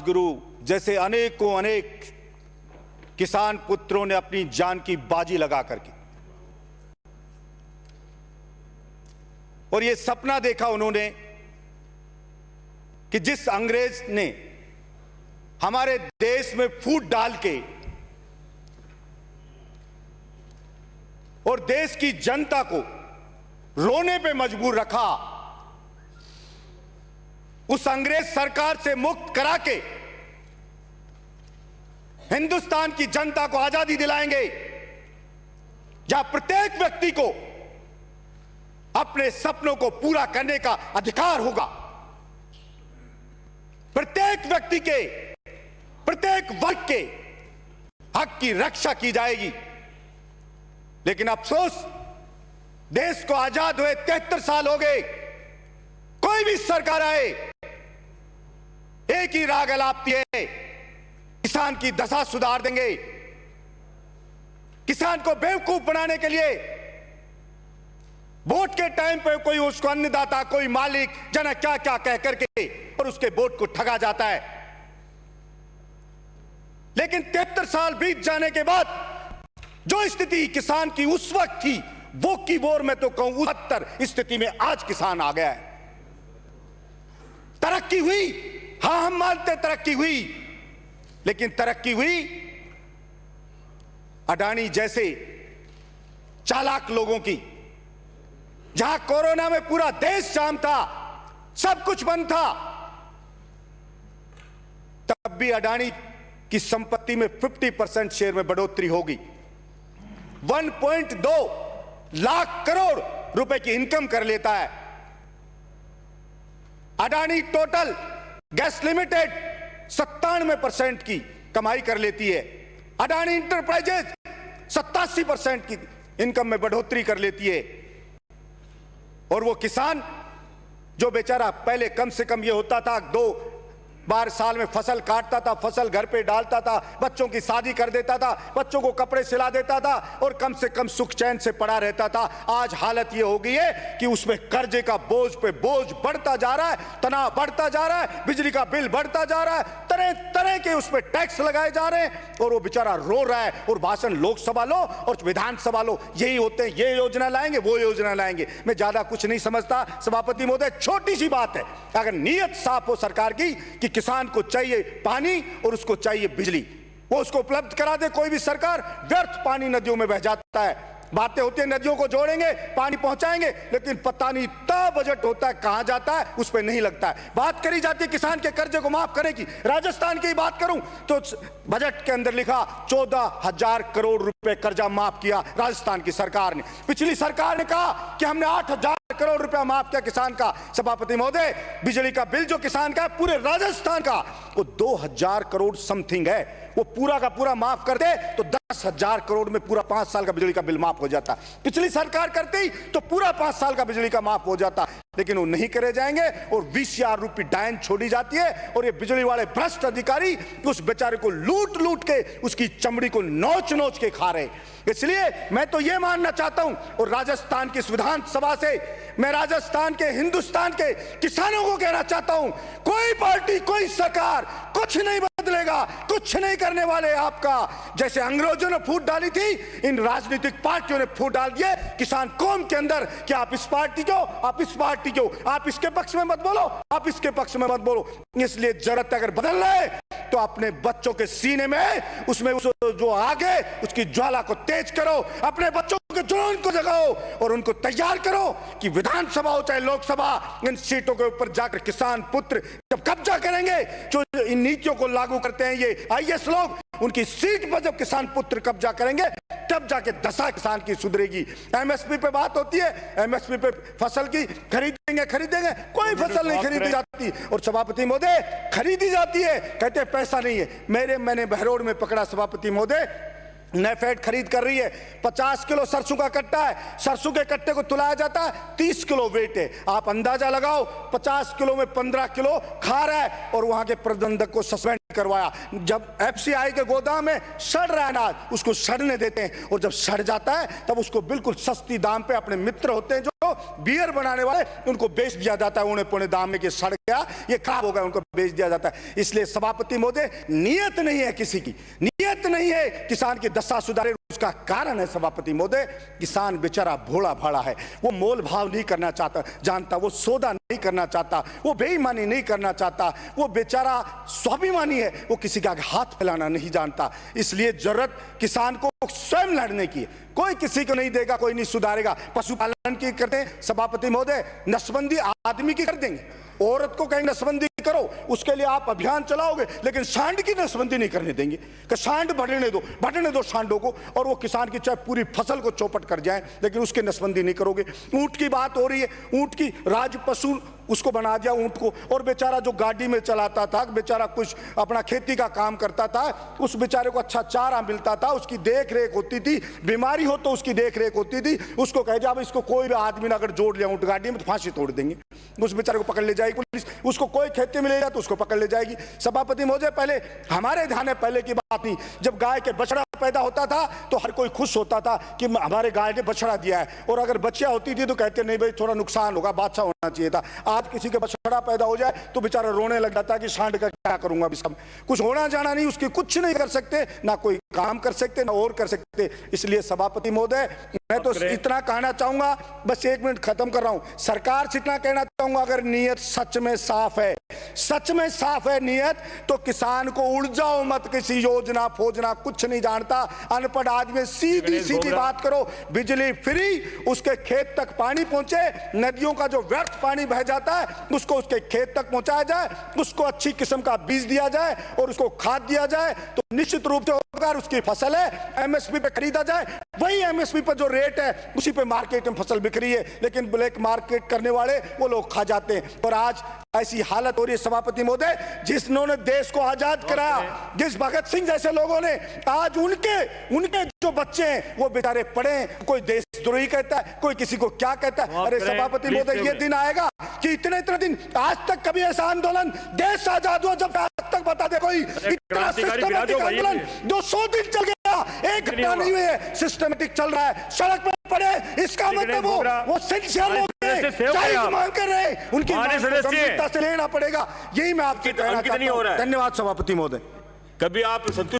राजगुरु जैसे अनेकों अनेक किसान पुत्रों ने अपनी जान की बाजी लगा करके और ये सपना देखा उन्होंने कि जिस अंग्रेज ने हमारे देश में फूट डाल के और देश की जनता को रोने पे मजबूर रखा, उस अंग्रेज सरकार से मुक्त करा के हिंदुस्तान की जनता को आजादी दिलाएंगे, जहां प्रत्येक व्यक्ति को अपने सपनों को पूरा करने का अधिकार होगा, प्रत्येक व्यक्ति के, प्रत्येक वर्ग के हक की रक्षा की जाएगी। लेकिन अफसोस, देश को आजाद हुए 73 साल हो गए, कोई भी सरकार आए एक ही राग अलापती है, किसान की दशा सुधार देंगे, किसान को बेवकूफ बनाने के लिए वोट के टाइम पे कोई उसको अन्नदाता, कोई मालिक, जना क्या क्या कह करके और उसके वोट को ठगा जाता है। लेकिन 73 साल बीत जाने के बाद जो स्थिति किसान की उस वक्त थी, वो की बोर में तो कहूं 72 स्थिति में आज किसान आ गया है। तरक्की हुई, हां हम मानते तरक्की हुई, लेकिन तरक्की हुई अडानी जैसे चालाक लोगों की। जहां कोरोना में पूरा देश जाम था, सब कुछ बंद था, तब भी अडानी की संपत्ति में 50% शेयर में बढ़ोतरी होगी। 1.2 लाख करोड़ रुपए की इनकम कर लेता है अडानी। टोटल गैस लिमिटेड 97% की कमाई कर लेती है। अडानी इंटरप्राइजेज 87% की इनकम में बढ़ोतरी कर लेती है। और वो किसान जो बेचारा पहले कम से कम ये होता था 2 बार साल में फसल काटता था, फसल घर पे डालता था, बच्चों की शादी कर देता था, बच्चों को कपड़े सिला देता था और कम से कम सुख चैन से पड़ा रहता था। आज हालत ये हो गई है कि उसमें कर्जे का बोझ पे बोझ बढ़ता जा रहा है, तनाव बढ़ता जा रहा है, बिजली का बिल बढ़ता जा रहा है, तरह तरह के उस पर टैक्स लगाए जा रहे हैं और वो बेचारा रो रहा है। और भाषण लोकसभा लो और विधानसभा लो, यही होते हैं, ये योजना लाएंगे, वो योजना लाएंगे। मैं ज्यादा कुछ नहीं समझता सभापति महोदय, छोटी सी बात है, अगर नीयत साफ हो सरकार की कि किसान को चाहिए पानी और उसको चाहिए बिजली, वो उसको उपलब्ध करा दे कोई भी सरकार। व्यर्थ पानी नदियों में बह जाता है, बातें होती है नदियों को जोड़ेंगे, पानी पहुंचाएंगे, लेकिन पता नहीं इतना बजट होता है कहां जाता है, उस पर नहीं लगता है। बात करी जाती है किसान के कर्जे को माफ करने की। राजस्थान की बात करूं तो बजट के अंदर लिखा 14,000 करोड़ रुपए कर्जा माफ किया राजस्थान की सरकार ने। पिछली सरकार ने कहा कि हमने 8,000 करोड़ रुपया माफ किया किसान का। सभापति महोदय, बिजली का बिल जो किसान का है पूरे राजस्थान का, वो 2,000 करोड़ समथिंग है। वो पूरा का पूरा माफ कर दे तो 10,000 करोड़ में पूरा 5 साल का बिजली का बिल माफ हो जाता। पिछली सरकार करते ही तो पूरा 5 साल का बिजली का माफ हो जाता, लेकिन वो नहीं करे जाएंगे और 20,000 रुपये डायन छोड़ी जाती है। और ये बिजली वाले भ्रष्ट अधिकारी उस बेचारे को लूट लूट के उसकी चमड़ी को नोच नोच के खा रहे। इसलिए मैं तो ये मानना चाहता हूं और राजस्थान की विधानसभा से मैं राजस्थान के, हिंदुस्तान के किसानों को कहना चाहता हूं, कोई पार्टी, कोई सरकार कुछ नहीं बदलेगा, कुछ नहीं करने वाले आपका। जैसे अंग्रेजों ने फूट डाली थी, इन राजनीतिक पार्टियों ने फूट डाल दिए किसान कौम के अंदर कि आप इस पार्टी को, आप इस पार्टी को, आप इसके पक्ष में मत बोलो, आप इसके पक्ष में मत बोलो। इसलिए जरूरत अगर बदलना है तो अपने बच्चों के सीने में उसमें जो आगे उसकी ज्वाला को तेज करो, अपने बच्चों के जुनून को जगाओ और उनको तैयार करो कि विधानसभा हो चाहे लोकसभा, इन सीटों के ऊपर जाकर किसान पुत्र जब कब्जा करेंगे, जो इन नीतियों को लागू करते हैं ये आईएएस लोग, उनकी सीट पर जब किसान पुत्र कब्जा करेंगे तब जाके दशा किसान की सुधरेगी। एमएसपी पे बात होती है, एमएसपी पे फसल की खरीदेंगे, कोई फसल नहीं खरीदी जाती। और सभापति महोदय, खरीदी जाती है, कहते हैं पैसा नहीं है। मैंने बहरोड में पकड़ा सभापति महोदय, नेफेड खरीद कर रही है, 50 किलो सरसों का कट्टा है, सरसों के कट्टे को तुलाया जाता है, 30 किलो वेट है। आप अंदाजा लगाओ, 50 किलो में 15 किलो खा रहा है। और वहां के प्रबंधक को सस्पेंड करवाया। जब एफसीआई के गोदाम में सड़ रहा है अनाज, उसको सड़ने देते हैं और जब सड़ जाता है तब उसको बिल्कुल सस्ती दाम पे अपने मित्र होते हैं जो बियर बनाने वाले उनको बेच दिया जाता है औने पौने दाम में कि सड़ गया, ये खराब हो गया, उनको बेच दिया जाता है। इसलिए सभापति महोदय, नियत नहीं है किसी की, नियत नहीं है किसान की दशा सुधारे। उसका कारण है सभापति महोदय, किसान बेचारा भोला भाला है, वो मोल भाव नहीं करना चाहता जानता, वो सौदा नहीं करना चाहता, वो बेईमानी नहीं करना चाहता, वो बेचारा स्वाभिमानी है, वो किसी का हाथ फैलाना नहीं जानता। इसलिए जरूरत किसान को स्वयं लड़ने की है, कोई किसी को नहीं देगा, कोई नहीं सुधारेगा। पशुपालन की करते हैं सभापति महोदय, नसबंदी आदमी की कर देंगे, औरत को कहेंगे नसबंदी करो, उसके लिए आप अभियान चलाओगे, लेकिन सांड की नसबंदी नहीं करने देंगे कि सांड बढ़ने दो सांडों को, और वो किसान की चाहे पूरी फसल को चौपट कर जाए, लेकिन उसकी नसबंदी नहीं करोगे। ऊंट की बात हो रही है, ऊंट की राज पशु उसको बना दिया ऊंट को, और बेचारा जो गाड़ी में चलाता था, बेचारा कुछ अपना खेती का काम करता था, उस बेचारे को अच्छा चारा मिलता था, उसकी देख रेख होती थी, बीमारी हो तो उसकी देख रेख होती थी। उसको कह जाए इसको कोई भी आदमी ने अगर जोड़ लिया ऊंट गाड़ी में तो फांसी तोड़ देंगे, उस बेचारे को पकड़ ले जाएगी पुलिस। उसको कोई खेती मिलेगा तो उसको पकड़ ले जाएगी। सभापति महोदय, पहले हमारे ध्यान है, पहले की बात नहीं, जब गाय के बछड़ा पैदा होता था तो हर कोई खुश होता था कि हमारे गाय ने बछड़ा दिया है, और अगर बच्चियां होती थी तो कहते नहीं भाई थोड़ा नुकसान होगा, बादशाह होना चाहिए था। आज किसी के बछड़ा पैदा हो जाए तो बेचारा रोने लग जाता है कि सांड का क्या करूंगा, इसका कुछ होना जाना नहीं, उसकी कुछ नहीं कर सकते, ना कोई काम कर सकते, ना और कर सकते। इसलिए सभापति महोदय, मैं तो इतना कहना चाहूंगा, बस 1 मिनट खत्म कर रहा हूं, सरकार से इतना कहना चाहूंगा, अगर नीयत सच में साफ है, सच में साफ है नीयत, तो किसान को उड़ जाओ मत, किसी योजना फोजना कुछ नहीं जानता, अनपढ़ आदमी, सीधी सीधी बात करो, बिजली फ्री, उसके खेत तक पानी पहुंचे, नदियों का जो व्यर्थ पानी बह जाता है उसको उसके खेत तक पहुंचाया जाए, उसको अच्छी किस्म का बीज दिया जाए और उसको खाद दिया जाए, तो निश्चित रूप से अगर उसकी फसल है एमएसपी पे खरीदा जाए, वही एमएसपी पर जो रेट है उसी पे मार्केट में फसल बिक रही है, लेकिन ब्लैक मार्केट करने वाले वो लोग खा जाते हैं। और आज ऐसी हालत हो रही है सभापति महोदय, जिन्होंने देश को आजाद कराया, जिस भगत सिंह जैसे लोगों ने, आज उनके जो बच्चे हैं वो बेचारे पढ़े, कोई देशद्रोही कहता है, कोई किसी को क्या कहता है। अरे सभापति महोदय, ये दिन आएगा कि इतने दिन, आज तक कभी ऐसा आंदोलन देश आजाद हुआ जब आज तक बता दे कोई, इतना सिस्टमेटिक आंदोलन जो 100 दिन चल गया, एक घंटा नहीं हुई है, सिस्टमेटिक चल रहा है, सड़क पर पड़े, इसका मतलब वो सिंसियर लोग मांग कर रहे हैं, उनकी गंभीरता से लेना पड़ेगा। यही मैं आपसे कहना चाहता हूं। धन्यवाद सभापति महोदय। कभी आप